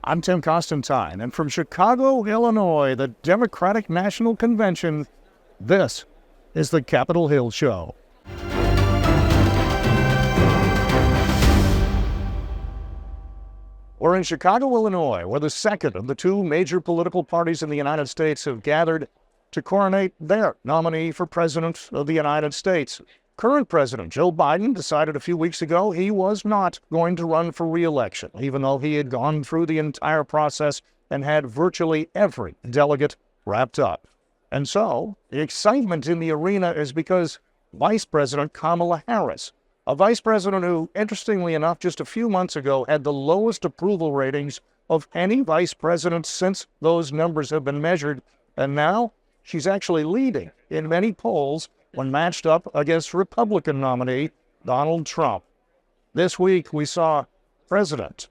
I'm Tim Constantine, and from Chicago, Illinois, the Democratic National Convention, this is the Capitol Hill Show. We're in Chicago, Illinois, where the second of the two major political parties in the United States have gathered to coronate their nominee for President of the United States. Current President Joe Biden decided a few weeks ago he was not going to run for re-election, even though he had gone through the entire process and had virtually every delegate wrapped up. And so, the excitement in the arena is because Vice President Kamala Harris, a vice president who, interestingly enough, just a few months ago had the lowest approval ratings of any vice president since those numbers have been measured, and now she's actually leading in many polls when matched up against Republican nominee Donald Trump. This week, we saw President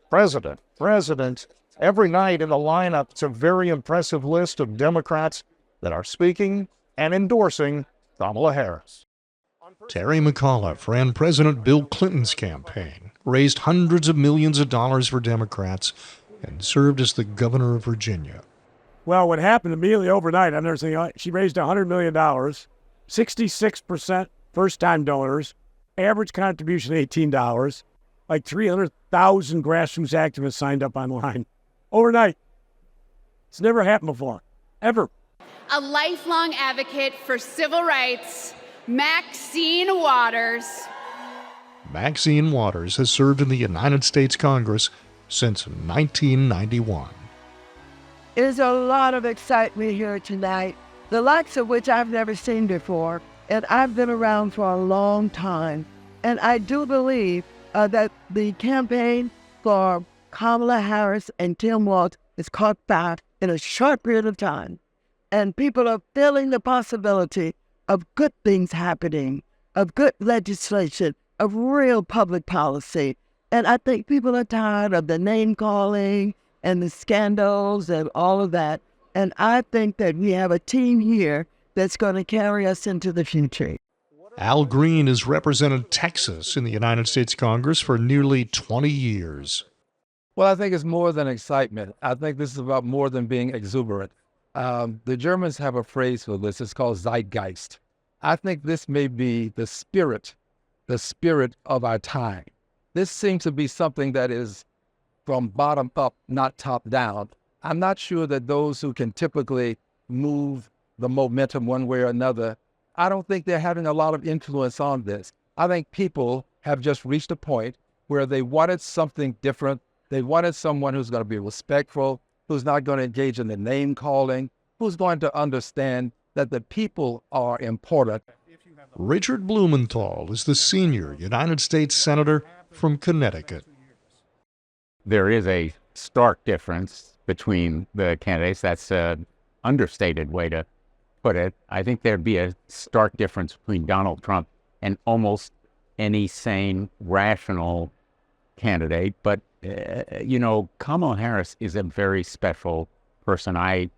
every night in the lineup. It's a very impressive list of Democrats that are speaking and endorsing Kamala Harris. Terry McAuliffe ran President Bill Clinton's campaign, raised hundreds of millions of dollars for Democrats, and served as the governor of Virginia. Well, what happened immediately overnight, I'm never saying she raised $100 million, 66% first-time donors, average contribution $18, like 300,000 grassroots activists signed up online overnight. It's never happened before, ever. A lifelong advocate for civil rights, Maxine Waters. Maxine Waters has served in the United States Congress since 1991. There's a lot of excitement here tonight, the likes of which I've never seen before, and I've been around for a long time. And I do believe that the campaign for Kamala Harris and Tim Walz is caught fire in a short period of time. And people are feeling the possibility of good things happening, of good legislation, of real public policy. And I think people are tired of the name-calling and the scandals and all of that. And I think that we have a team here that's going to carry us into the future. Al Green has represented Texas in the United States Congress for nearly 20 years. Well, I think it's more than excitement. I think this is about more than being exuberant. The Germans have a phrase for this. It's called Zeitgeist. I think this may be the spirit of our time. This seems to be something that is from bottom up, not top down. I'm not sure that those who can typically move the momentum one way or another, I don't think they're having a lot of influence on this. I think people have just reached a point where they wanted something different. They wanted someone who's going to be respectful, who's not going to engage in the name calling, who's going to understand that the people are important. Richard Blumenthal is the senior United States Senator from Connecticut. There is a stark difference between the candidates. That's an understated way to put it. I think there'd be a stark difference between Donald Trump and almost any sane, rational candidate. But, Kamala Harris is a very special person. I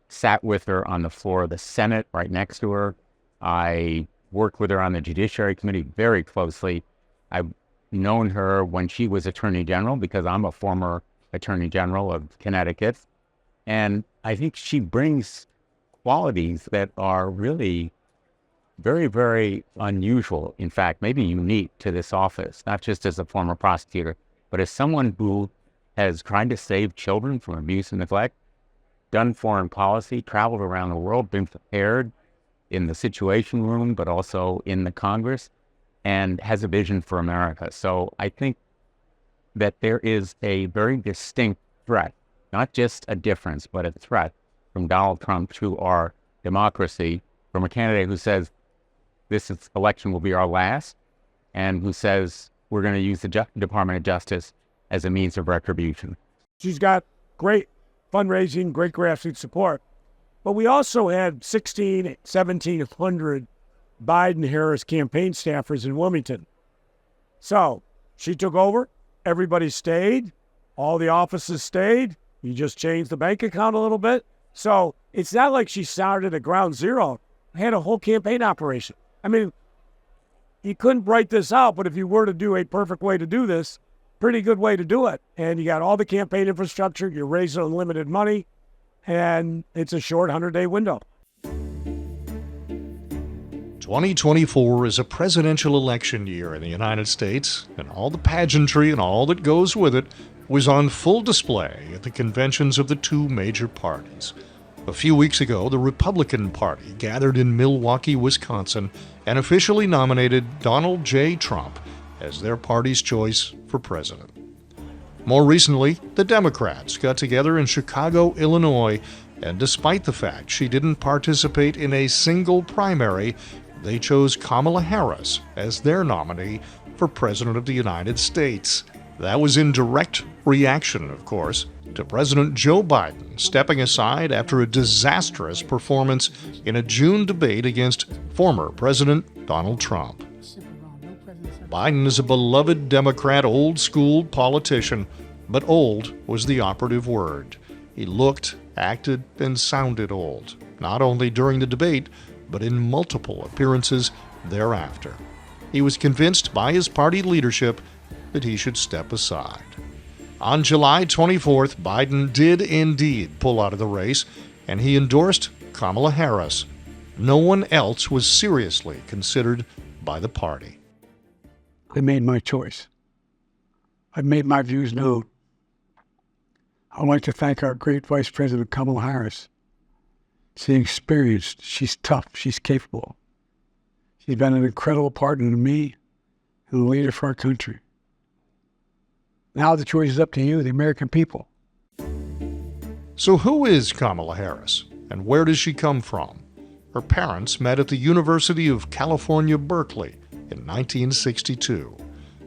sat with her on the floor of the Senate right next to her. I worked with her on the Judiciary Committee very closely. I've known her when she was Attorney General because I'm a former Attorney General of Connecticut. And I think she brings qualities that are really very, very unusual. In fact, maybe unique to this office, not just as a former prosecutor, but as someone who has tried to save children from abuse and neglect, done foreign policy, traveled around the world, been prepared in the Situation Room, but also in the Congress, and has a vision for America. So I think that there is a very distinct threat, not just a difference, but a threat from Donald Trump to our democracy, from a candidate who says this election will be our last, and who says we're going to use the Department of Justice as a means of retribution. She's got great fundraising, great grassroots support. But we also had 1,700 Biden-Harris campaign staffers in Wilmington. So she took over. Everybody stayed. All the offices stayed. You just changed the bank account a little bit. So it's not like she started at ground zero. Had a whole campaign operation. I mean, you couldn't write this out, but if you were to do a perfect way to do this, pretty good way to do it. And you got all the campaign infrastructure, you're raising unlimited money, and it's a short 100-day window. 2024 is a presidential election year in the United States, and all the pageantry and all that goes with it was on full display at the conventions of the two major parties. A few weeks ago, the Republican Party gathered in Milwaukee, Wisconsin, and officially nominated Donald J. Trump as their party's choice for president. More recently, the Democrats got together in Chicago, Illinois, and despite the fact she didn't participate in a single primary, they chose Kamala Harris as their nominee for President of the United States. That was in direct reaction, of course, to President Joe Biden stepping aside after a disastrous performance in a June debate against former President Donald Trump. Biden is a beloved Democrat, old-school politician, but old was the operative word. He looked, acted, and sounded old, not only during the debate, but in multiple appearances thereafter. He was convinced by his party leadership that he should step aside. On July 24th, Biden did indeed pull out of the race, and he endorsed Kamala Harris. No one else was seriously considered by the party. I made my choice. I've made my views known. I'd like to thank our great Vice President Kamala Harris. She's experienced, she's tough, she's capable. She's been an incredible partner to me and a leader for our country. Now the choice is up to you, the American people. So who is Kamala Harris, and where does she come from? Her parents met at the University of California, Berkeley in 1962.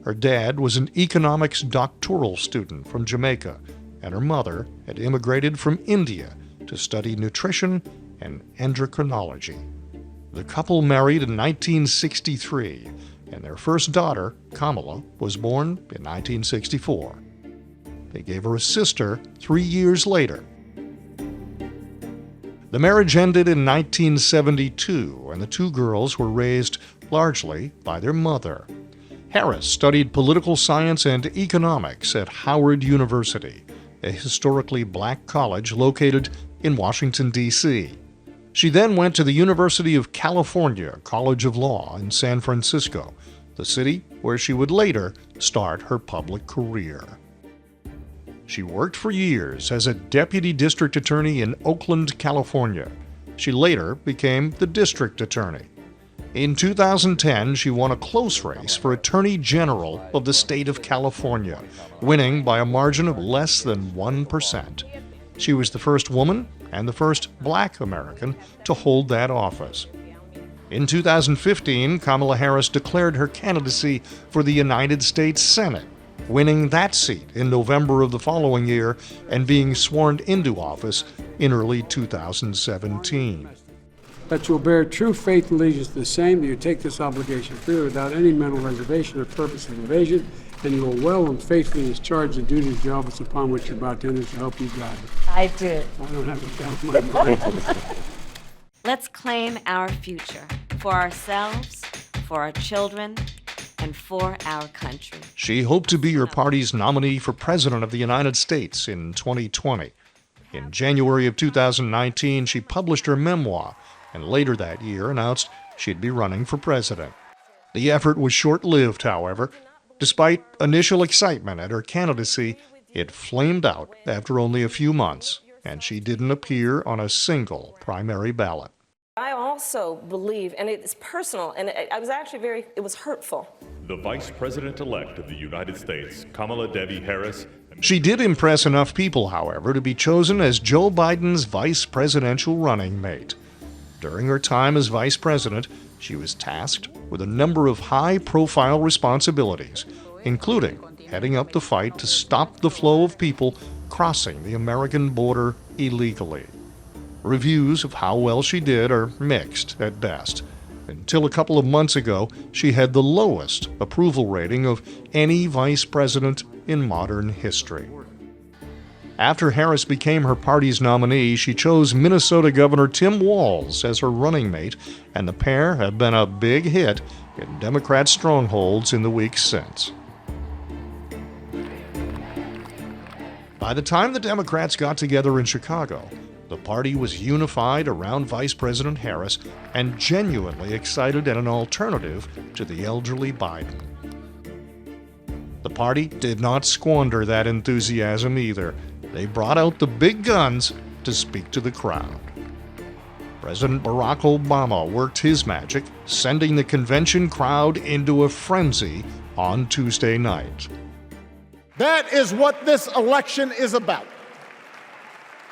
Her dad was an economics doctoral student from Jamaica, and her mother had immigrated from India to study nutrition and endocrinology. The couple married in 1963, and their first daughter, Kamala, was born in 1964. They gave her a sister 3 years later. The marriage ended in 1972, and the two girls were raised largely by their mother. Harris studied political science and economics at Howard University, a historically black college located in Washington, D.C. She then went to the University of California College of Law in San Francisco, the city where she would later start her public career. She worked for years as a deputy district attorney in Oakland, California. She later became the district attorney. In 2010, she won a close race for Attorney General of the state of California, winning by a margin of less than 1%. She was the first woman and the first black American to hold that office. In 2015, Kamala Harris declared her candidacy for the United States Senate, winning that seat in November of the following year and being sworn into office in early 2017. That you will bear true faith and allegiance to the same, that you take this obligation freely without any mental reservation or purpose of evasion, and you will well and faithfully discharge the duties of the office upon which you're about to enter, to help you God. I do. I don't have a doubt in my mind. Let's claim our future for ourselves, for our children, and for our country. She hoped to be her party's nominee for President of the United States in 2020. In January of 2019, she published her memoir, and later that year announced she'd be running for president. The effort was short-lived, however. Despite initial excitement at her candidacy, it flamed out after only a few months, and she didn't appear on a single primary ballot. I also believe, and it's personal, and I was actually it was hurtful. The Vice President-elect of the United States, Kamala Devi Harris. She did impress enough people, however, to be chosen as Joe Biden's vice presidential running mate. During her time as vice president, she was tasked with a number of high-profile responsibilities, including heading up the fight to stop the flow of people crossing the American border illegally. Reviews of how well she did are mixed at best. Until a couple of months ago, she had the lowest approval rating of any vice president in modern history. After Harris became her party's nominee, she chose Minnesota Governor Tim Walz as her running mate, and the pair have been a big hit in Democrat strongholds in the weeks since. By the time the Democrats got together in Chicago, the party was unified around Vice President Harris and genuinely excited at an alternative to the elderly Biden. The party did not squander that enthusiasm either. They brought out the big guns to speak to the crowd. President Barack Obama worked his magic, sending the convention crowd into a frenzy on Tuesday night. That is what this election is about.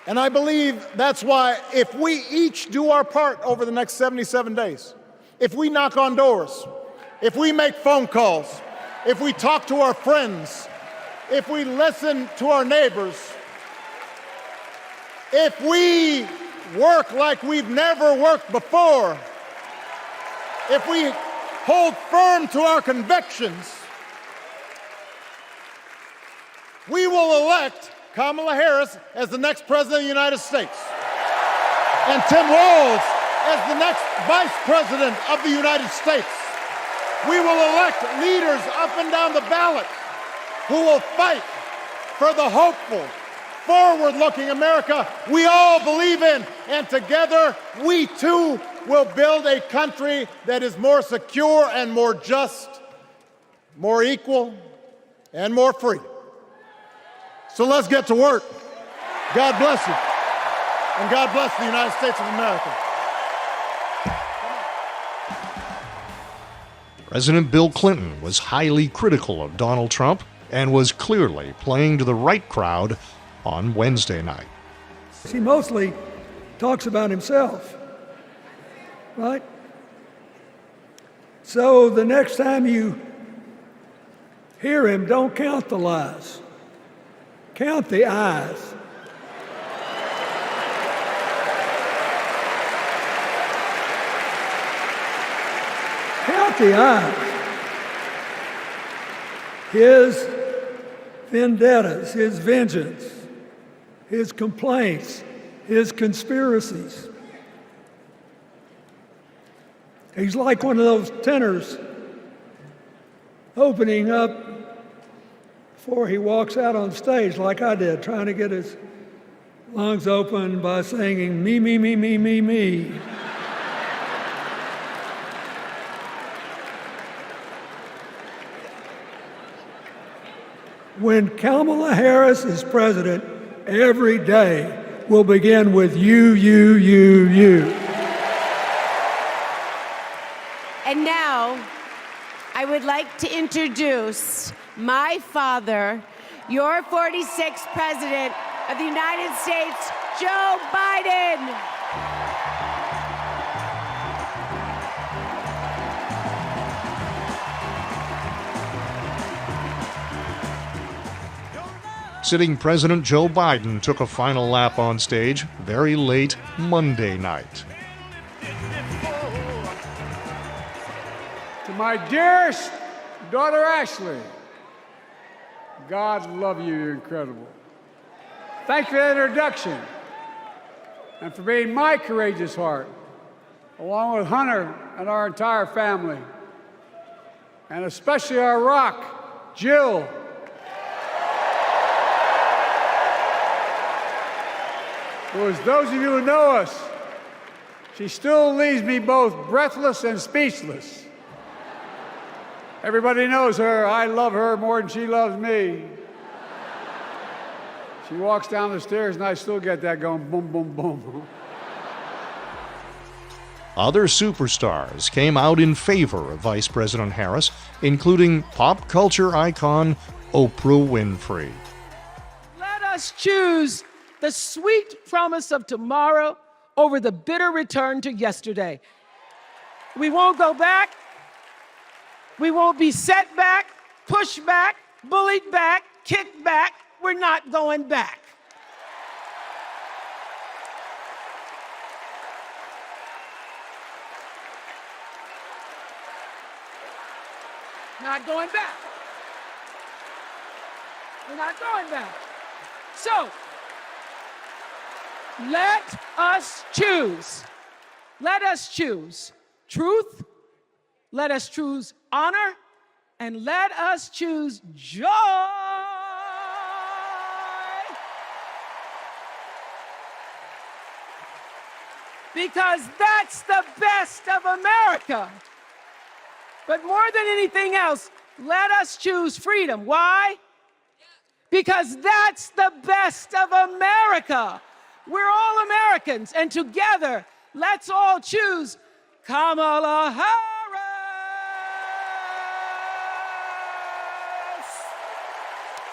And I believe that's why if we each do our part over the next 77 days, if we knock on doors, if we make phone calls, if we talk to our friends, if we listen to our neighbors, if we work like we've never worked before, if we hold firm to our convictions, we will elect Kamala Harris as the next President of the United States, and Tim Walz as the next Vice President of the United States. We will elect leaders up and down the ballot who will fight for the hopeful, forward-looking America we all believe in, and together we too will build a country that is more secure and more just, more equal, and more free. So let's get to work. God bless you, and God bless the United States of America. President Bill Clinton was highly critical of Donald Trump and was clearly playing to the right crowd on Wednesday night. He mostly talks about himself, right? So the next time you hear him, don't count the lies. Count the eyes. Count the eyes. His vendettas, his vengeance, his complaints, his conspiracies. He's like one of those tenors opening up before he walks out on stage, like I did, trying to get his lungs open by singing me, me, me, me, me, me. When Kamala Harris is president, every day will begin with you. And now, I would like to introduce my father, your 46th President of the United States, Joe Biden. Sitting President Joe Biden took a final lap on stage very late Monday night. To my dearest daughter Ashley, God love you, you're incredible. Thank you for that introduction and for being my courageous heart, along with Hunter and our entire family, and especially our rock, Jill. Who, as those of you who know us, she still leaves me both breathless and speechless. Everybody knows her. I love her more than she loves me. She walks down the stairs and I still get that going boom, boom, boom. Other superstars came out in favor of Vice President Harris, including pop culture icon Oprah Winfrey. Let us choose the sweet promise of tomorrow over the bitter return to yesterday. We won't go back. We won't be set back, pushed back, bullied back, kicked back. We're not going back. Not going back. We're not going back. So, let us choose. Let us choose truth. Let us choose honor. And let us choose joy. because that's the best of America. But more than anything else, let us choose freedom. Why? Because that's the best of America. We're all Americans, and together, let's all choose Kamala Harris.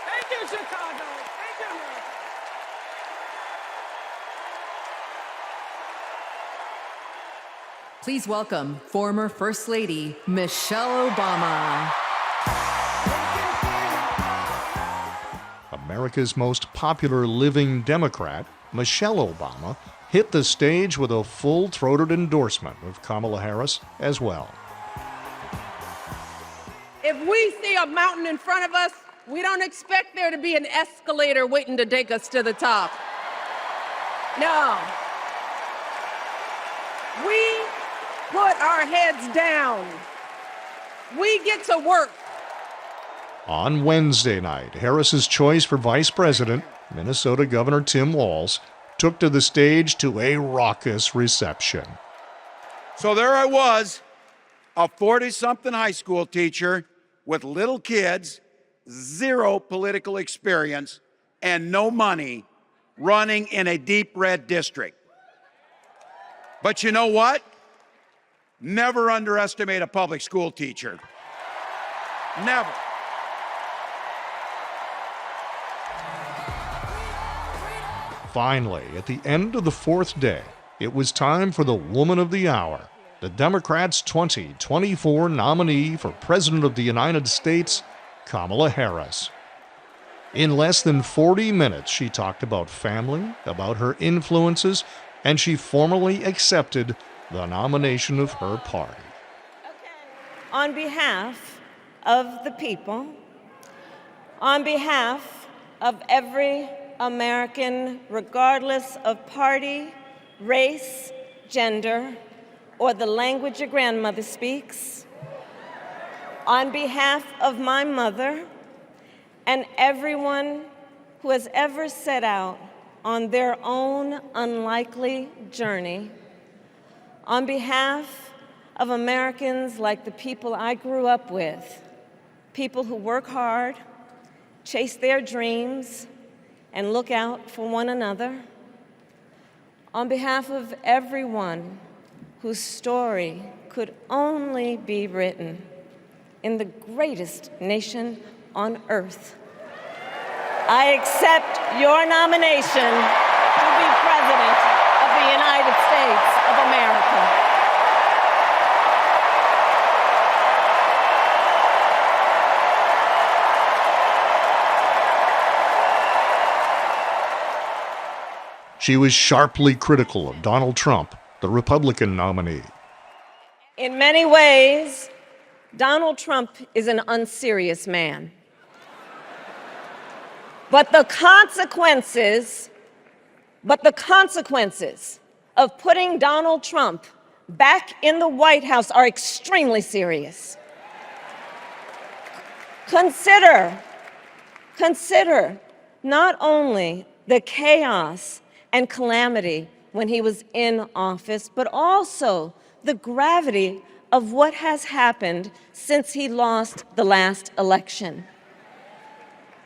Thank you, Chicago. Thank you, America. Please welcome former First Lady Michelle Obama. America's most popular living Democrat, Michelle Obama, hit the stage with a full-throated endorsement of Kamala Harris as well. If we see a mountain in front of us, we don't expect there to be an escalator waiting to take us to the top. No. We put our heads down. We get to work. On Wednesday night, Harris's choice for vice president, Minnesota Governor Tim Walz, took to the stage to a raucous reception. So there I was, a 40-something high school teacher with little kids, zero political experience, and no money, running in a deep red district. But you know what? Never underestimate a public school teacher. Never. Finally, at the end of the fourth day, it was time for the Woman of the Hour, the Democrats' 2024 nominee for President of the United States, Kamala Harris. In less than 40 minutes, she talked about family, about her influences, and she formally accepted the nomination of her party. On behalf of the people, on behalf of every American, regardless of party, race, gender, or the language your grandmother speaks, on behalf of my mother and everyone who has ever set out on their own unlikely journey, on behalf of Americans like the people I grew up with, people who work hard, chase their dreams, and look out for one another, on behalf of everyone whose story could only be written in the greatest nation on earth, I accept your nomination to be President of the United States of America. She was sharply critical of Donald Trump, the Republican nominee. In many ways, Donald Trump is an unserious man. But the consequences of putting Donald Trump back in the White House are extremely serious. Consider not only the chaos and calamity when he was in office, but also the gravity of what has happened since he lost the last election.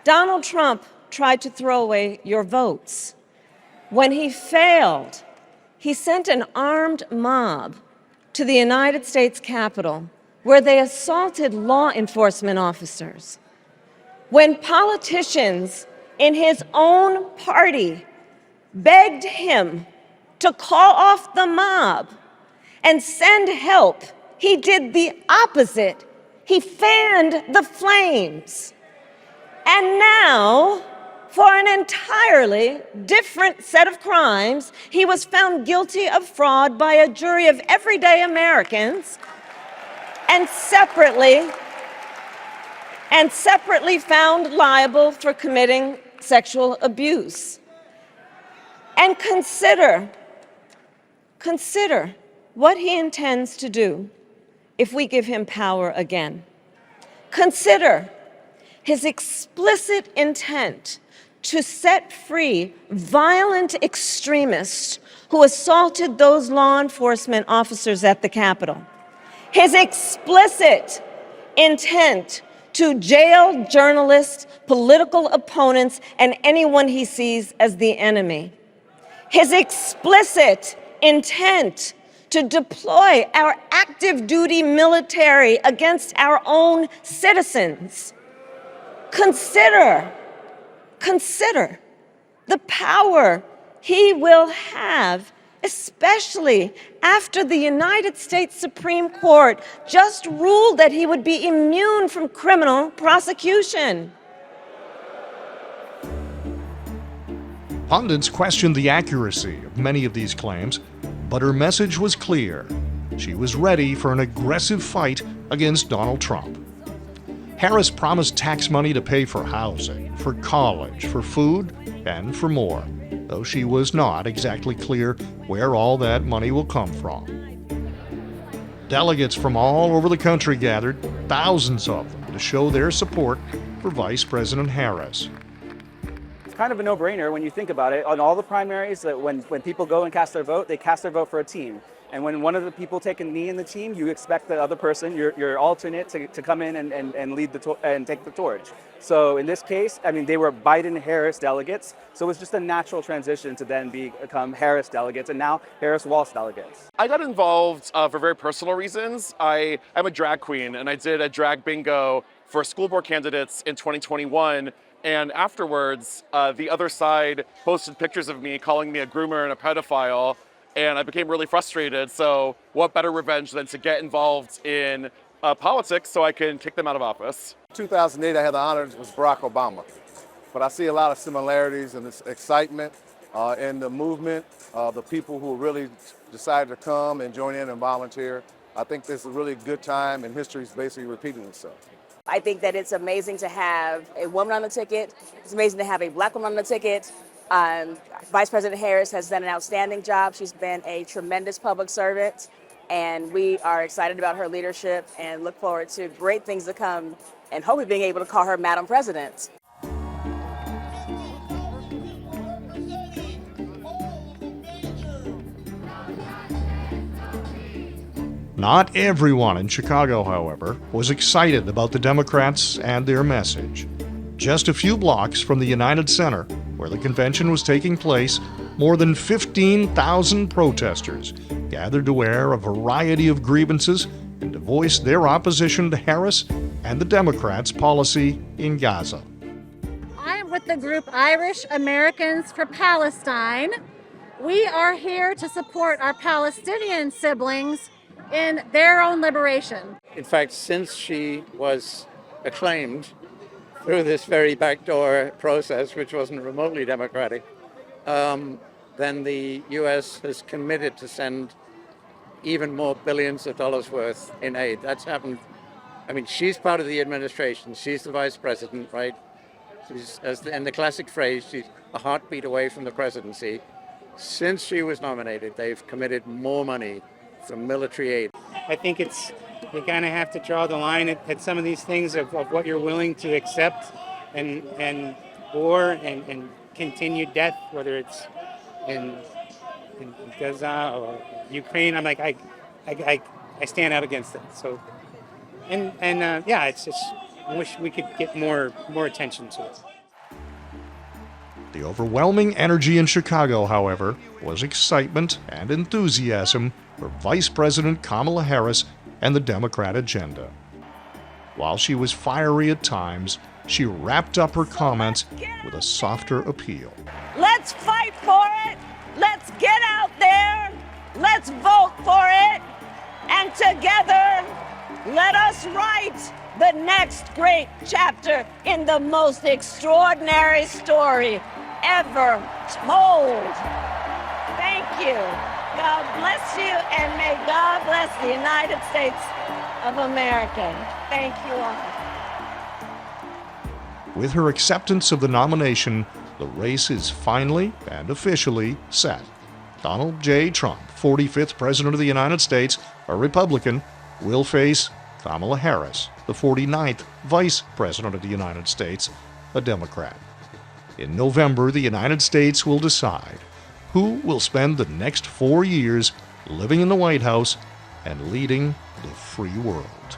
Donald Trump tried to throw away your votes. When he failed, he sent an armed mob to the United States Capitol where they assaulted law enforcement officers. When politicians in his own party begged him to call off the mob and send help, he did the opposite. He fanned the flames. And now, for an entirely different set of crimes, he was found guilty of fraud by a jury of everyday Americans and separately found liable for committing sexual abuse. And consider what he intends to do if we give him power again. Consider his explicit intent to set free violent extremists who assaulted those law enforcement officers at the Capitol. His explicit intent to jail journalists, political opponents, and anyone he sees as the enemy. His explicit intent to deploy our active duty military against our own citizens. Consider the power he will have, especially after the United States Supreme Court just ruled that he would be immune from criminal prosecution. Pundits questioned the accuracy of many of these claims, but her message was clear. She was ready for an aggressive fight against Donald Trump. Harris promised tax money to pay for housing, for college, for food, and for more, though she was not exactly clear where all that money will come from. Delegates from all over the country gathered, thousands of them, to show their support for Vice President Harris. It's kind of a no-brainer when you think about it. On all the primaries, when people go and cast their vote, they cast their vote for a team. And when one of the people take a knee in the team, you expect the other person, your alternate, to come in and lead and take the torch. So in this case, I mean, they were Biden-Harris delegates, so it was just a natural transition to then become Harris delegates, and now Harris-Walsh delegates. I got involved for very personal reasons. I'm a drag queen, and I did a drag bingo for school board candidates in 2021. And afterwards, the other side posted pictures of me calling me a groomer and a pedophile, and I became really frustrated. So what better revenge than to get involved in politics so I can kick them out of office. 2008, I had the honor with Barack Obama. But I see a lot of similarities and this excitement in the movement, the people who really decided to come and join in and volunteer. I think this is a really good time, and history is basically repeating itself. I think that it's amazing to have a woman on the ticket. It's amazing to have a black woman on the ticket. Vice President Harris has done an outstanding job. She's been a tremendous public servant, and we are excited about her leadership and look forward to great things to come, and hopefully being able to call her Madam President. Not everyone in Chicago, however, was excited about the Democrats and their message. Just a few blocks from the United Center, where the convention was taking place, more than 15,000 protesters gathered to air a variety of grievances and to voice their opposition to Harris and the Democrats' policy in Gaza. I am with the group Irish Americans for Palestine. We are here to support our Palestinian siblings in their own liberation. In fact, since she was acclaimed through this very backdoor process, which wasn't remotely democratic, then the U.S. has committed to send even more billions of dollars worth in aid. That's happened. I mean, she's part of the administration. She's the vice president, right? She's, in the classic phrase, she's a heartbeat away from the presidency. Since she was nominated, they've committed more money for military aid. I think you kind of have to draw the line at some of these things of what you're willing to accept, and war and continued death, whether it's in Gaza or Ukraine. I'm like, I stand out against it. So, yeah, it's just, I wish we could get more attention to it. The overwhelming energy in Chicago, however, was excitement and enthusiasm for Vice President Kamala Harris and the Democrat agenda. While she was fiery at times, she wrapped up her comments with a softer appeal. Let's fight for it. Let's get out there. Let's vote for it. And together, let us write the next great chapter in the most extraordinary story ever told. Thank you. God bless you, and may God bless the United States of America. Thank you all. With her acceptance of the nomination, the race is finally and officially set. Donald J. Trump, 45th President of the United States, a Republican, will face Kamala Harris, the 49th Vice President of the United States, a Democrat. In November, the United States will decide who will spend the next 4 years living in the White House and leading the free world.